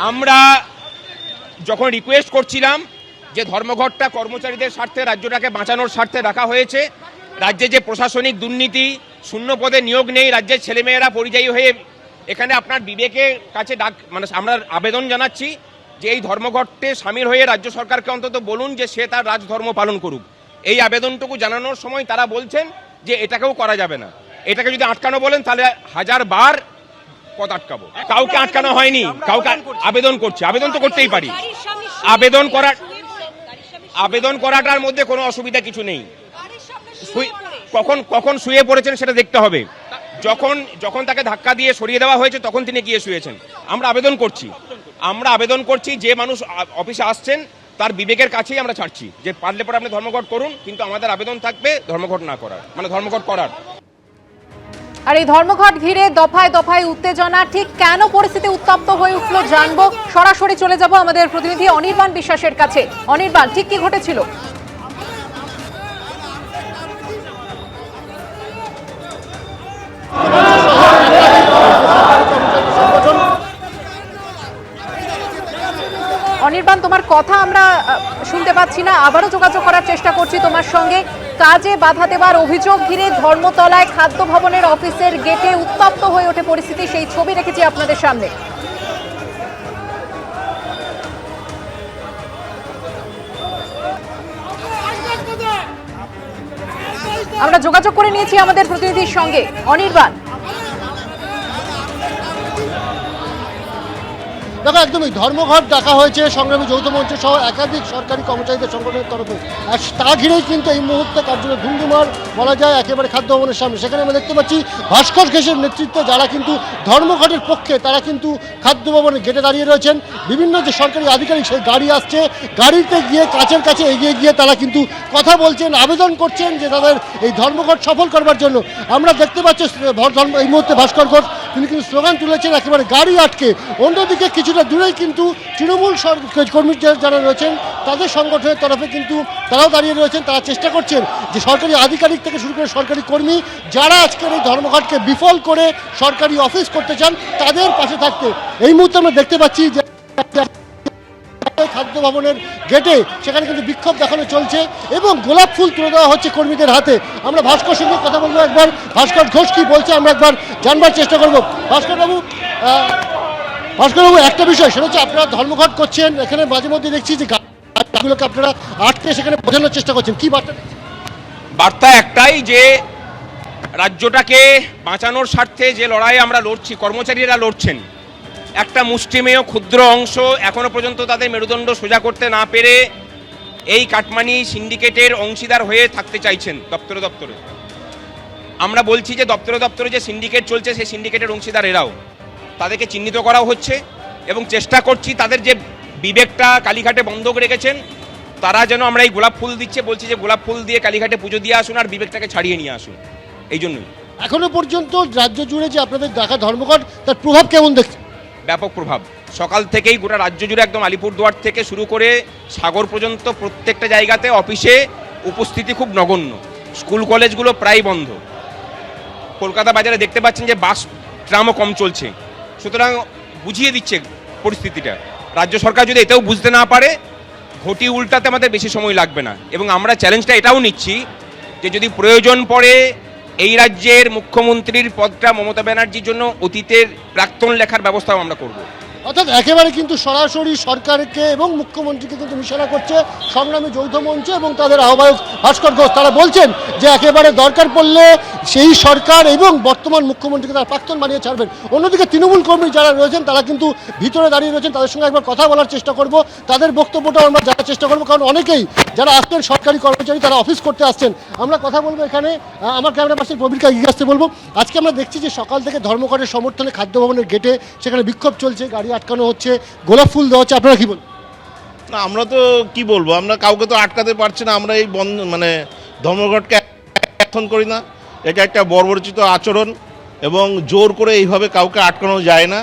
আমরা যখন রিকোয়েস্ট করছিলাম যে ধর্মঘটটা কর্মচারীদের স্বার্থে, রাজ্যটাকে বাঁচানোর স্বার্থে রাখা হয়েছে, রাজ্যে যে প্রশাসনিক দুর্নীতি, শূন্য পদে নিয়োগ নেই, রাজ্যের ছেলেমেয়েরা পরিযায়ী হয়ে এখানে আপনার বিবেকের কাছে আমরা আবেদন জানাচ্ছি যে এই ধর্মঘটে সামিল হয়ে রাজ্য সরকারকে অন্তত বলুন যে সে তার রাজধর্ম পালন করুক। এই আবেদনটুকু জানানোর সময় তারা বলছেন যে এটাকেও করা যাবে না, এটাকে যদি আটকানো বলেন তাহলে 1000 বার পথ আটকাবো। কাউকে আটকানো হয়নি, কাউকে আবেদন করছে, আবেদন তো করতেই পারি, আবেদন করাটার মধ্যে কোনো অসুবিধা কিছু নেই। কখন শুয়ে পড়েছেন সেটা দেখতে হবে। যখন তাকে ধাক্কা দিয়ে সরিয়ে দেওয়া হয়েছে তখন তিনি গিয়ে শুয়েছেন। আমরা আবেদন করছি যে মানুষ অফিসে আসছেন তার বিবেকের কাছেই আমরা ছাড়ছি যে পারলে পরে আপনি ধর্মঘট করুন, কিন্তু আমাদের আবেদন থাকবে ধর্মঘট না করার, ধর্মঘট করার। আর এই ধর্মঘট ঘিরে দফায় দফায় উত্তেজনা, ঠিক কেন পরিস্থিতি উত্তপ্ত হয়ে উঠলো জানবো। সরাসরি চলে যাব আমাদের প্রতিনিধি অনির্বাণ বিশ্বাসের কাছে। অনির্বাণ, ঠিক কি ঘটেছিল? অনির্বাণ, তোমার কথা আমরা শুনতে পাচ্ছি না, আবারও যোগাযোগ করার চেষ্টা করছি তোমার সঙ্গে। কাজে বাধা দেওয়ার অভিযোগ ঘিরে ধর্মতলায় খাদ্য ভবনের অফিসের গেটে উত্তপ্ত হয়ে ওঠে পরিস্থিতি, সেই ছবি রেখেছি আপনাদের সামনে। আমরা যোগাযোগ করে নিয়েছি আমাদের প্রতিনিধির সঙ্গে। অনির্বাণ, দেখো, একদমই ধর্মঘট ডাকা হয়েছে সংগ্রামী যৌথ মঞ্চ সহ একাধিক সরকারি কর্মচারীদের সংগঠনের তরফে, আর তা ঘিরেই কিন্তু এই মুহূর্তে কার্যত ধুমধুমার বলা যায় একেবারে খাদ্য ভবনের সামনে। সেখানে আমরা দেখতে পাচ্ছি ভাস্কর ঘোষের নেতৃত্বে যারা কিন্তু ধর্মঘটের পক্ষে, তারা কিন্তু খাদ্য ভবনের গেটে দাঁড়িয়ে রয়েছেন। বিভিন্ন যে সরকারি আধিকারিক সেই গাড়ি আসছে, গাড়িতে গিয়ে কাছের কাছে এগিয়ে গিয়ে তারা কিন্তু কথা বলছেন, আবেদন করছেন যে তাদের এই ধর্মঘট সফল করবার জন্য। আমরা দেখতে পাচ্ছি এই মুহূর্তে ভাস্কর ঘোষ তিনি কিন্তু স্লোগান তুলেছেন একেবারে গাড়ি আটকে। অন্যদিকে কিছুটা দূরেই কিন্তু তৃণমূল কর্মী যারা রয়েছেন তাদের সংগঠনের তরফে কিন্তু তারাও দাঁড়িয়ে রয়েছেন। তারা চেষ্টা করছেন যে সরকারি আধিকারিক থেকে শুরু করে সরকারি কর্মী যারা আজকের এই ধর্মঘটকে বিফল করে সরকারি অফিস করতে চান তাদের পাশে থাকতে। এই মুহূর্তে আমরা দেখতে পাচ্ছি যে খাদ্য ভবনের গেটে সেখানে কিন্তু বিক্ষোভ দেখানো চলছে এবং গোলাপ ফুল তুলে দেওয়া হচ্ছে কর্মীদের হাতে। আমরা ভাস্কর সঙ্গে কথা বলবো, একবার ভাস্কর ঘোষ কি বলছে আমরা একবার জানবার চেষ্টা করবো। ভাস্করবাবু, একটা বিষয় সেটা হচ্ছে আপনারা ধর্মঘট করছেন, এখানে মাঝে মধ্যে দেখছি যে গাড়িগুলোকে আপনারা আটকে সেখানে বোঝানোর চেষ্টা করছেন, কি বার্তা? বার্তা একটাই যে রাজ্যটাকে বাঁচানোর স্বার্থে যে লড়াই আমরা লড়ছি, কর্মচারীরা লড়ছেন, একটা মুষ্টিমেয় ক্ষুদ্র অংশ এখনো পর্যন্ত তাদের মেরুদণ্ড সোজা করতে না পেরে এই কাটমানি সিন্ডিকেটের অংশীদার হয়ে থাকতে চাইছেন দপ্তরে দপ্তরে। আমরা বলছি যে দপ্তরে দপ্তরে যে সিন্ডিকেট চলছে সেই সিন্ডিকেটের অংশীদার এরাও, তাদেরকে চিহ্নিত করা হচ্ছে এবং চেষ্টা করছি তাদের যে বিবেকটা কালীঘাটে বন্ধক রেখেছেন তারা যেন, আমরা এই গোলাপ ফুল দিচ্ছে, বলছি যে গোলাপ ফুল দিয়ে কালীঘাটে পুজো দিয়ে আসুন আর বিবেকটাকে ছাড়িয়ে নিয়ে আসুন। এই জন্যই এখনো পর্যন্ত রাজ্য জুড়ে যে আপনাদের দেখা ধর্মঘট তার প্রভাব কেমন দেখছে? ব্যাপক প্রভাব। সকাল থেকেই গোটা রাজ্য জুড়ে একদম আলিপুরদুয়ার থেকে শুরু করে সাগর পর্যন্ত প্রত্যেকটা জায়গাতে অফিসে উপস্থিতি খুব নগণ্য। স্কুল কলেজগুলো প্রায় বন্ধ। কলকাতা বাজারে দেখতে পাচ্ছেন যে বাস ট্রামও কম চলছে। সুতরাং বুঝিয়ে দিচ্ছে পরিস্থিতিটা। রাজ্য সরকার যদি এতেও বুঝতে না পারে, ঘটি উল্টাতে আমাদের বেশি সময় লাগবে না। এবং আমরা চ্যালেঞ্জটা এটাও নিচ্ছি যে যদি প্রয়োজন পড়ে এই রাজ্যের মুখ্যমন্ত্রীর পদটা মমতা ব্যানার্জির জন্য অতীতের প্রাক্তন লেখার ব্যবস্থাও আমরা করব। অর্থাৎ একেবারে কিন্তু সরাসরি সরকারকে এবং মুখ্যমন্ত্রীকে কিন্তু নিশানা করছে সংগ্রামী যৌথ মঞ্চ এবং তাদের আহ্বায়ক ভাস্কর ঘোষ। তারা বলছেন যে একেবারে দরকার পড়লে সেই সরকার এবং বর্তমান মুখ্যমন্ত্রীকে তারা প্রাক্তন বানিয়ে ছাড়বেন। অন্যদিকে তৃণমূল কর্মী যারা রয়েছেন তারা কিন্তু ভিতরে দাঁড়িয়ে রয়েছেন, তাদের সঙ্গে একবার কথা বলার চেষ্টা করব, তাদের বক্তব্যটাও আমরা জানার চেষ্টা করবো, কারণ অনেকেই যারা আসছেন সরকারি কর্মচারী তারা অফিস করতে আসছেন। আমরা কথা বলবো এখানে, আমার ক্যামেরা পার্সন প্রবীরকে এগিয়ে আসতে বলবো। আজকে আমরা দেখছি যে সকাল থেকে ধর্মঘটের সমর্থনে খাদ্য ভবনের গেটে সেখানে বিক্ষোভ চলছে, গাড়ি আটকানো হচ্ছে, গোলাপ ফুল দেওয়া হচ্ছে, আপনারা কি বলবেন? না, আমরা তো কি বলবো, আমরা কাউকে তো আটকাতে পারছি না। আমরা এই ধর্মঘটকে সমর্থন করি না। এটা একটা বর্বরচিত আচরণ এবং জোর করে এইভাবে কাউকে আটকানো যায় না।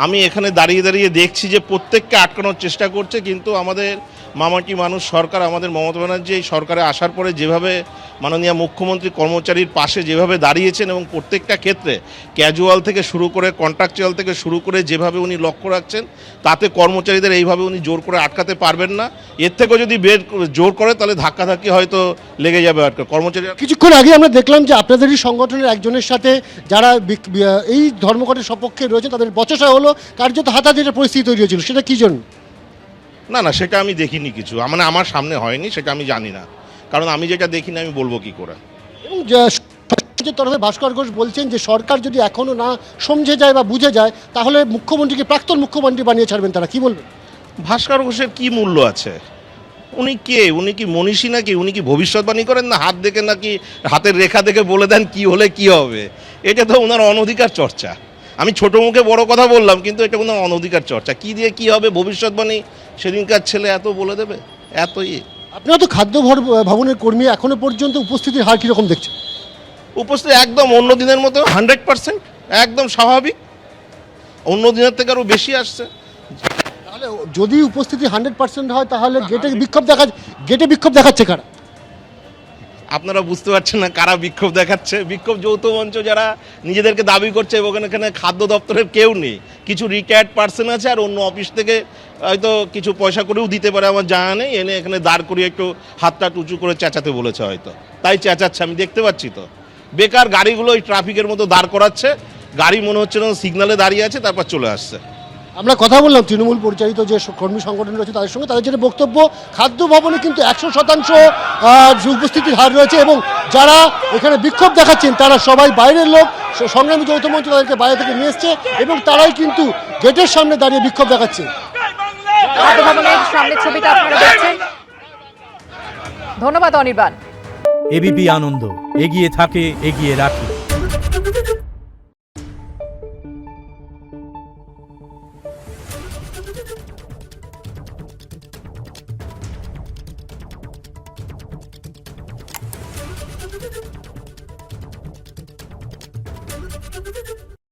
আমি এখানে দাঁড়িয়ে দাঁড়িয়ে দেখছি যে প্রত্যেককে আটকানোর চেষ্টা করছে, কিন্তু আমাদের মামাটি মানুষ সরকার, আমাদের মমতা ব্যানার্জি এই সরকারে আসার পরে যেভাবে মাননীয় মুখ্যমন্ত্রী কর্মচারীর পাশে যেভাবে দাঁড়িয়েছেন এবং প্রত্যেকটা ক্ষেত্রে ক্যাজুয়াল থেকে শুরু করে কন্ট্রাকচুয়াল থেকে শুরু করে যেভাবে উনি লক্ষ্য রাখছেন, তাতে কর্মচারীদের এইভাবে উনি জোর করে আটকাতে পারবেন না। এর থেকেও যদি জোর করে তাহলে ধাক্কাধাক্কি হয়তো লেগে যাবে। কর্মচারী কিছুক্ষণ আগে আমরা দেখলাম যে আপনাদেরই সংগঠনের একজনের সাথে যারা এই ধর্মঘটের সপক্ষে রয়েছে তাদের বচসা হলো, কার্যত হাতাহাতির পরিস্থিতি তৈরি হয়েছিল, সেটা কি জন্য? না, সেটা আমি দেখিনি কিছু, মানে আমার সামনে হয়নি, সেটা আমি জানি না, কারণ আমি যেটা দেখিনি আমি বলবো কি করে। এবং সরকারের তরফে ভাস্কর ঘোষ বলছেন যে সরকার যদি এখনো না সমঝে যায় বা বুঝে যায় তাহলে মুখ্যমন্ত্রীকে প্রাক্তন মুখ্যমন্ত্রী বানিয়ে ছাড়বেন তারা, কি বলবেন? ভাস্কর ঘোষের কি মূল্য আছে? উনি কে? উনি কি মনীষী নাকি? উনি কি ভবিষ্যৎবাণী করেন না? হাত দেখে নাকি হাতের রেখা দেখে বলে দেন কি হলে কি হবে? এটা তো ওনার অনধিকার চর্চা। আমি ছোট মুখে বড় কথা বললাম, কিন্তু এটা ওনার অনধিকার চর্চা। কি দিয়ে কি হবে ভবিষ্যৎবাণী সেদিনকার ছেলে এত বলে দেবে? এতই আপনারা তো খাদ্য ভবনের কর্মী, এখনো পর্যন্ত উপস্থিতির হার কীরকম দেখছেন? উপস্থিত একদম অন্য দিনের মতো 100%, একদম স্বাভাবিক। অন্য দিনের থেকে আরও বেশি আসছে। তাহলে যদি উপস্থিতি 100% হয় তাহলে গেটে বিক্ষোভ দেখাচ্ছে কারা? আপনারা বুঝতে পারছেন না কারা বিক্ষোভ দেখাচ্ছে। বিক্ষোভ যৌথ মঞ্চ যারা নিজেদেরকে দাবি করছে, এবং এখানে খাদ্য দপ্তরের কেউ নেই, কিছু রিটায়ার্ড পার্সন আছে, আর অন্য অফিস থেকে হয়তো কিছু পয়সা করেও দিতে পারে, আমার জানা নেই। এনে এখানে দাঁড় করিয়ে একটু হাতটা উঁচু করে চেঁচাতে বলেছে হয়তো, তাই চেঁচাচ্ছে, আমি দেখতে পাচ্ছি তো। বেকার গাড়িগুলো ওই ট্রাফিকের মতো দাঁড় করাচ্ছে, গাড়ি মনে হচ্ছে না সিগনালে দাঁড়িয়ে আছে, তারপর চলে আসছে। আমরা কথা বললাম তৃণমূল পরিচালিত যে কর্মী সংগঠন রয়েছে তাদের সঙ্গে, তাদের যেটা বক্তব্য, খাদ্য ভবনে কিন্তু 100% উপস্থিতির হার রয়েছে, এবং যারা এখানে বিক্ষোভ দেখাচ্ছেন তারা সবাই বাইরের লোক। সংগ্রামী যৌথ মঞ্চ তাদেরকে বাইরে থেকে নিয়ে এসছে এবং তারাই কিন্তু গেটের সামনে দাঁড়িয়ে বিক্ষোভ দেখাচ্ছে। খাদ্য ভবনের সামনের ছবিটা আপনারা দেখছেন। ধন্যবাদ অনির্বাণ। এবিপি আনন্দ, এগিয়ে থাকে, এগিয়ে রাখে।